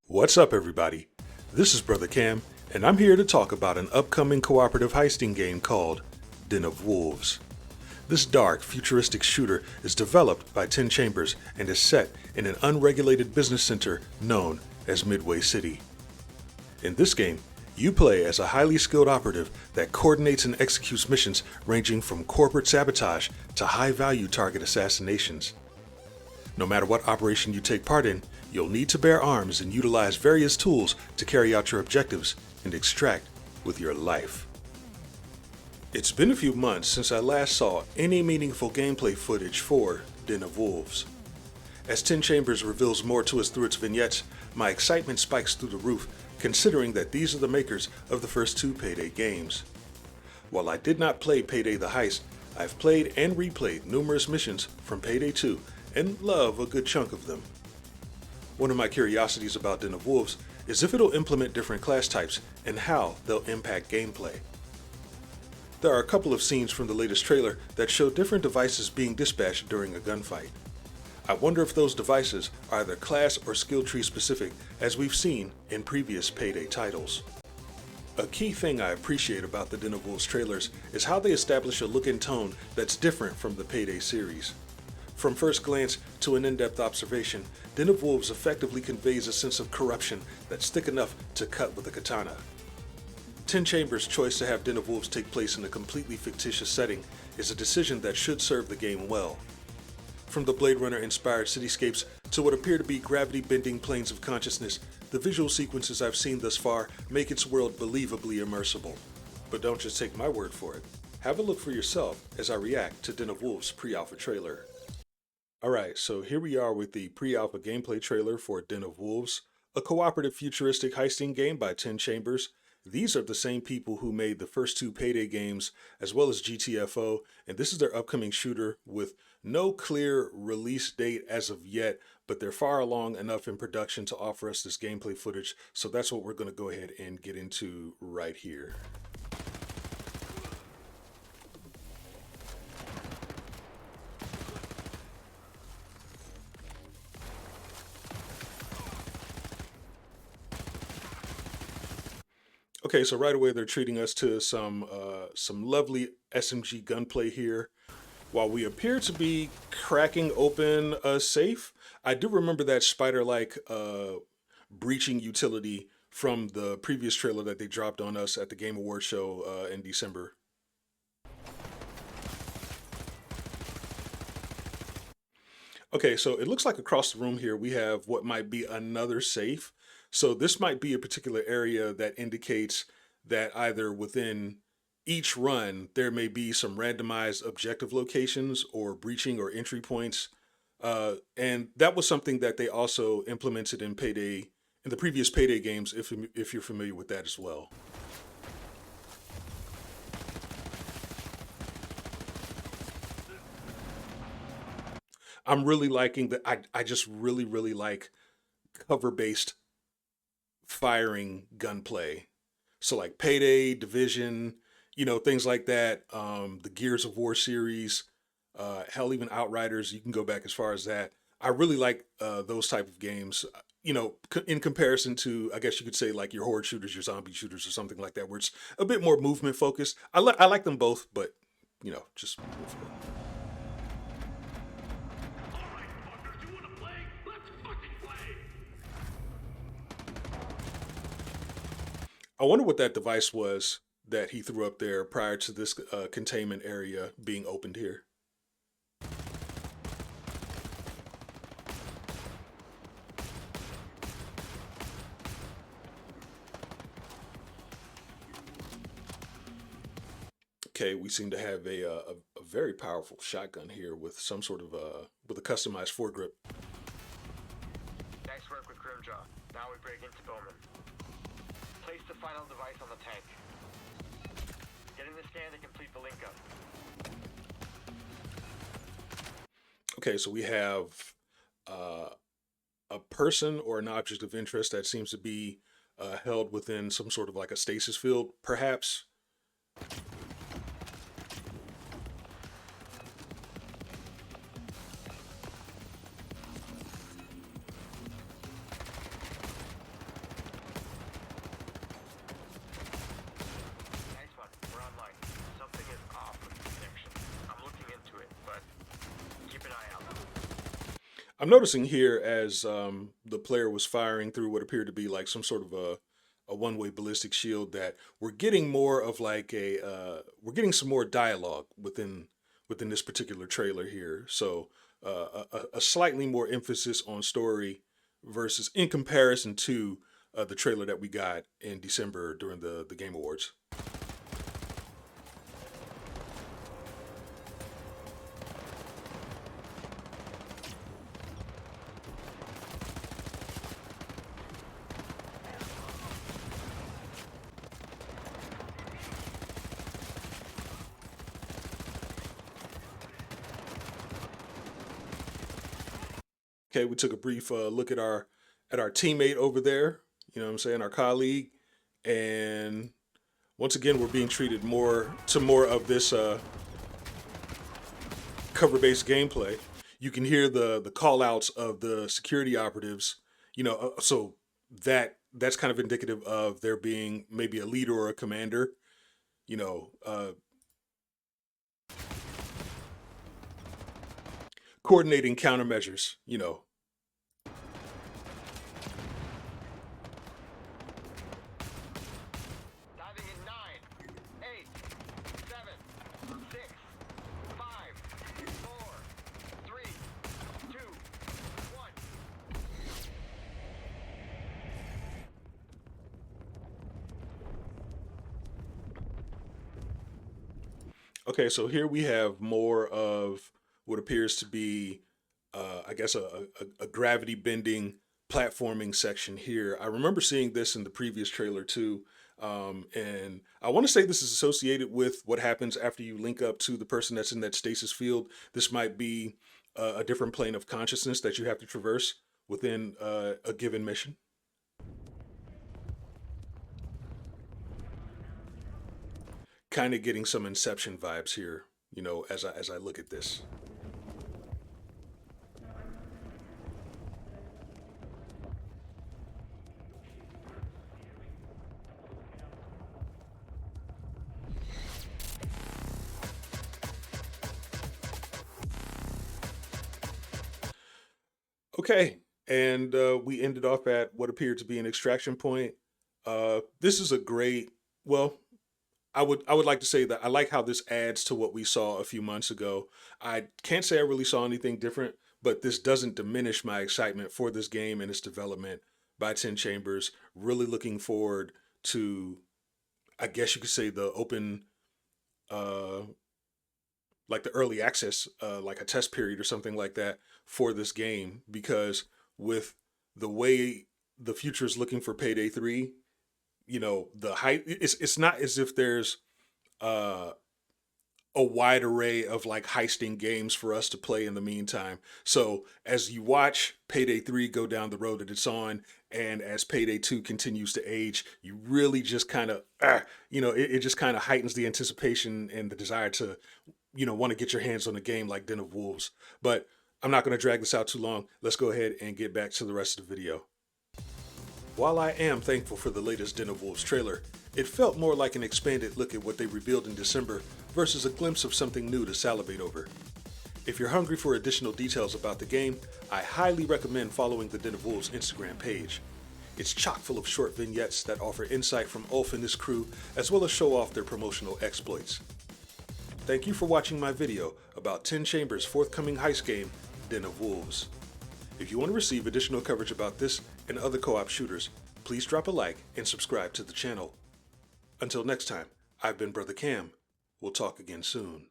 What's up, everybody? This is Brother Cam, and I'm here to talk about an upcoming cooperative heisting game called Den of Wolves. This dark, futuristic shooter is developed by 10 Chambers and is set in an unregulated business center known as Midway City. In this game, you play as a highly skilled operative that coordinates and executes missions ranging from corporate sabotage to high-value target assassinations. No matter what operation you take part in, you'll need to bear arms and utilize various tools to carry out your objectives and extract with your life. It's been a few months since I last saw any meaningful gameplay footage for Den of Wolves. As 10 Chambers reveals more to us through its vignettes, my excitement spikes through the roof, considering that these are the makers of the first two Payday games. While I did not play Payday the Heist, I've played and replayed numerous missions from Payday 2 and love a good chunk of them. One of my curiosities about Den of Wolves is if it'll implement different class types and how they'll impact gameplay. There are a couple of scenes from the latest trailer that show different devices being dispatched during a gunfight. I wonder if those devices are either class or skill tree specific, as we've seen in previous Payday titles. A key thing I appreciate about the Den of Wolves trailers is how they establish a look and tone that's different from the Payday series. From first glance to an in-depth observation, Den of Wolves effectively conveys a sense of corruption that's thick enough to cut with a katana. 10 Chambers' choice to have Den of Wolves take place in a completely fictitious setting is a decision that should serve the game well. From the Blade Runner-inspired cityscapes to what appear to be gravity-bending planes of consciousness, the visual sequences I've seen thus far make its world believably immersible. But don't just take my word for it. Have a look for yourself as I react to Den of Wolves' pre-alpha trailer. Alright, so here we are with the pre-alpha gameplay trailer for Den of Wolves, a cooperative futuristic heisting game by 10 Chambers. These are the same people who made the first two Payday games, as well as GTFO, and this is their upcoming shooter with no clear release date as of yet, but they're far along enough in production to offer us this gameplay footage, so that's what we're going to go ahead and get into right here. Okay, so right away they're treating us to some lovely SMG gunplay here. While we appear to be cracking open a safe, I do remember that spider-like breaching utility from the previous trailer that they dropped on us at the Game Awards show in December. Okay, so it looks like across the room here we have what might be another safe. So this might be a particular area that indicates that either within each run there may be some randomized objective locations or breaching or entry points. And that was something that they also implemented in Payday, in the previous Payday games, if you're familiar with that as well. I'm really liking that. I just really like cover-based firing gunplay. So like Payday, Division, things like that. The Gears of War series, hell, even Outriders. You can go back as far as that. I really like those type of games. In comparison to, I guess you could say, like your horde shooters, your zombie shooters, or something like that, where it's a bit more movement focused. I like them both, but just. I wonder what that device was that he threw up there prior to this containment area being opened here. Okay, we seem to have a very powerful shotgun here with some sort of with a customized foregrip. Nice work with Grimjaw. Now we break into Bowman. Place the final device on the tank. Get in the scan to complete the link up. Okay, so we have a person or an object of interest that seems to be held within some sort of like a stasis field, perhaps. I'm noticing here as the player was firing through what appeared to be like some sort of a one-way ballistic shield that we're getting more of like we're getting some more dialogue within this particular trailer here. So a slightly more emphasis on story versus in comparison to the trailer that we got in December during the Game Awards. Okay, we took a brief look at our teammate over there. You know what I'm saying? Our colleague, and once again, we're being treated more of this cover-based gameplay. You can hear the call outs of the security operatives. So that's kind of indicative of there being maybe a leader or a commander. You know, coordinating countermeasures. Diving in 9, 8, 7, 6, 5, 4, 3, 2, 1. Okay, so here we have more of what appears to be, I guess, a gravity bending platforming section here. I remember seeing this in the previous trailer too. And I want to say this is associated with what happens after you link up to the person that's in that stasis field. This might be a different plane of consciousness that you have to traverse within a given mission. Kind of getting some Inception vibes here, as I look at this. Okay, and we ended off at what appeared to be an extraction point. This is a great. Well, I would like to say that I like how this adds to what we saw a few months ago. I can't say I really saw anything different, but this doesn't diminish my excitement for this game and its development by 10 Chambers. Really looking forward to, I guess you could say, the open, uh, like the early access, like a test period or something like that for this game, because with the way the future is looking for Payday 3, the hype, it's not as if there's uh a wide array of like heisting games for us to play in the meantime. So as you watch Payday 3 go down the road that it's on, and as Payday 2 continues to age, you really just kind of, it just kind of heightens the anticipation and the desire to, want to get your hands on a game like Den of Wolves. But I'm not going to drag this out too long. Let's go ahead and get back to the rest of the video. While I am thankful for the latest Den of Wolves trailer, it felt more like an expanded look at what they revealed in December versus a glimpse of something new to salivate over. If you're hungry for additional details about the game, I highly recommend following the Den of Wolves Instagram page. It's chock full of short vignettes that offer insight from Ulf and his crew, as well as show off their promotional exploits. Thank you for watching my video about 10 Chambers' forthcoming heist game, Den of Wolves. If you want to receive additional coverage about this and other co-op shooters, please drop a like and subscribe to the channel. Until next time, I've been Brother Cam. We'll talk again soon.